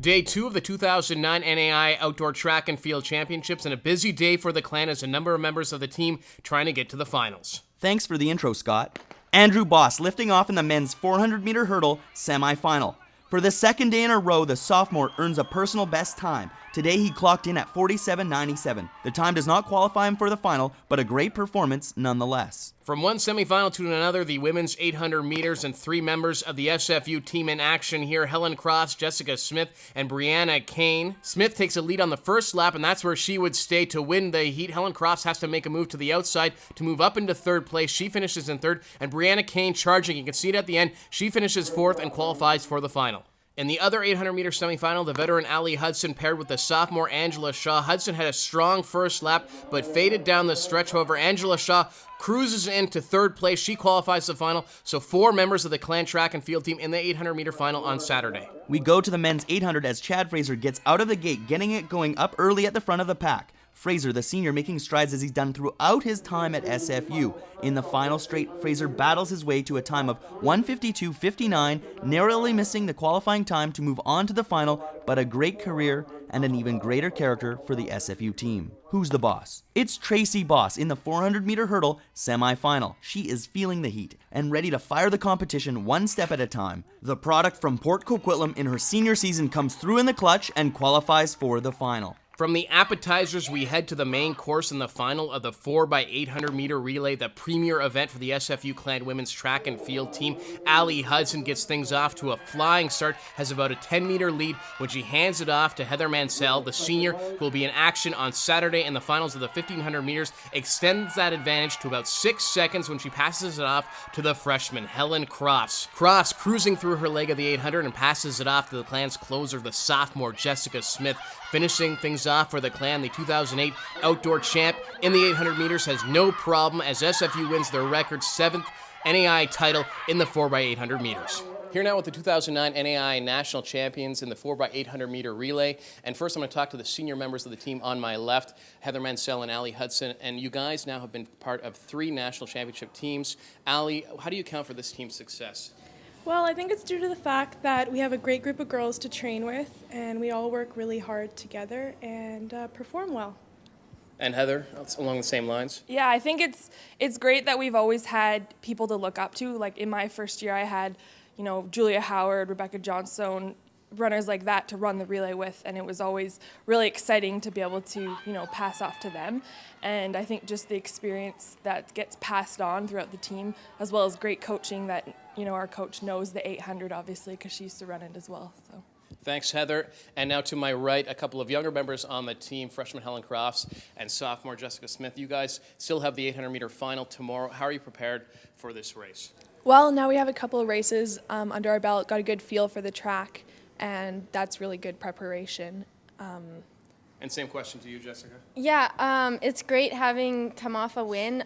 Day 2 of the 2009 NAIA Outdoor Track and Field Championships, and a busy day for the clan as a number of members of the team trying to get to the finals. Thanks for the intro, Scott. Andrew Boss lifting off in the men's 400-meter hurdle semifinal. For the second day in a row, the sophomore earns a personal best time. Today he clocked in at 47.97. The time does not qualify him for the final, but a great performance nonetheless. From one semifinal to another, the women's 800 meters and 3 members of the SFU team in action here. Helen, Crofts, Jessica Smith, and Brianna Kane. Smith takes a lead on the first lap, and that's where she would stay to win the heat. Helen Crofts has to make a move to the outside to move up into third place. She finishes in third, and Brianna Kane charging. You can see it at the end. She finishes fourth and qualifies for the final. In the other 800-meter semifinal, the veteran Hudson paired with the sophomore Angela Shaw. Hudson had a strong first lap, but faded down the stretch. However, Angela Shaw cruises into third place. She qualifies the final, so 4 members of the clan track and field team in the 800-meter final on Saturday. We go to the men's 800 as Chad Fraser gets out of the gate, getting it going up early at the front of the pack. Fraser, the senior, making strides as he's done throughout his time at SFU. In the final straight, Fraser battles his way to a time of 1:52.59, narrowly missing the qualifying time to move on to the final, but a great career and an even greater character for the SFU team. Who's the boss? It's Traci Boss in the 400-meter hurdle semi-final. She is feeling the heat and ready to fire the competition one step at a time. The product from Port Coquitlam in her senior season comes through in the clutch and qualifies for the final. From the appetizers, we head to the main course in the final of the 4x800 meter relay, the premier event for the SFU clan women's track and field team. Hudson gets things off to a flying start, has about a 10-meter lead when she hands it off to Heather Mancell, the senior, who will be in action on Saturday in the finals of the 1500 meters, extends that advantage to about 6 seconds when she passes it off to the freshman, Helen Crofts. Crofts cruising through her leg of the 800 and passes it off to the clan's closer, the sophomore Jessica Smith, finishing things off for the clan. The 2008 outdoor champ in the 800 meters has no problem as SFU wins their record 7th NAIA title in the 4x800 meters. Here now with the 2009 NAIA national champions in the 4x800 meter relay. And first I'm going to talk to the senior members of the team on my left, Heather Mancell and Hudson. And you guys now have been part of 3 national championship teams. how do you account for this team's success? Well, I think it's due to the fact that we have a great group of girls to train with, and we all work really hard together and perform well. And Heather, along the same lines? Yeah, I think it's great that we've always had people to look up to. Like in my first year, I had, Julia Howard, Rebecca Johnstone, runners like that to run the relay with, and it was always really exciting to be able to, pass off to them. And I think just the experience that gets passed on throughout the team, as well as great coaching that, our coach knows the 800, obviously, because she used to run it as well. So. Thanks, Heather. And now to my right, a couple of younger members on the team, freshman Helen Crofts and sophomore Jessica Smith. You guys still have the 800-meter final tomorrow. How are you prepared for this race? Well, now we have a couple of races under our belt, got a good feel for the track, and that's really good preparation. And same question to you, Jessica. Yeah, it's great having come off a win,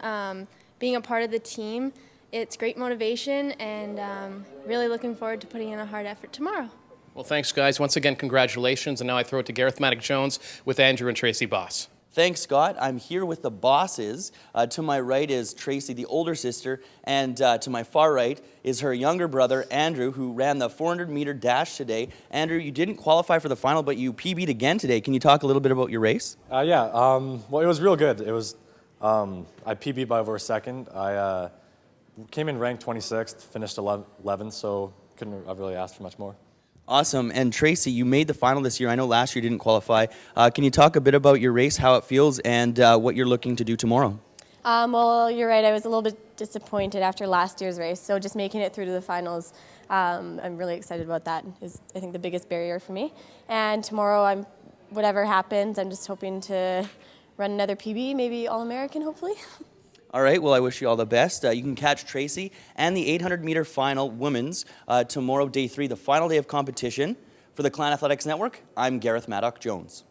being a part of the team. It's great motivation, and really looking forward to putting in a hard effort tomorrow. Well, thanks, guys. Once again, congratulations. And now I throw it to Gareth, Madoc-Jones with Andrew and Traci Boss. Thanks, Scott. I'm here with the bosses. To my right is Traci, the older sister, and to my far right is her younger brother, Andrew, who ran the 400-meter dash today. Andrew, you didn't qualify for the final, but you PB'd again today. Can you talk a little bit about your race? Well, it was real good. It was, I PB'd by over a second. I came in ranked 26th, finished 11th, so couldn't have really asked for much more. Awesome. And Traci, you made the final this year. I know last year you didn't qualify. Can you talk a bit about your race, how it feels, and what you're looking to do tomorrow? Well, you're right. I was a little bit disappointed after last year's race, so just making it through to the finals, I'm really excited about that. Is I think the biggest barrier for me. And tomorrow, whatever happens, I'm just hoping to run another PB, maybe All-American, hopefully. All right, well, I wish you all the best. You can catch Traci and the 800-meter final women's tomorrow, day 3, the final day of competition. For the Clan Athletics Network, I'm Gareth Madoc-Jones.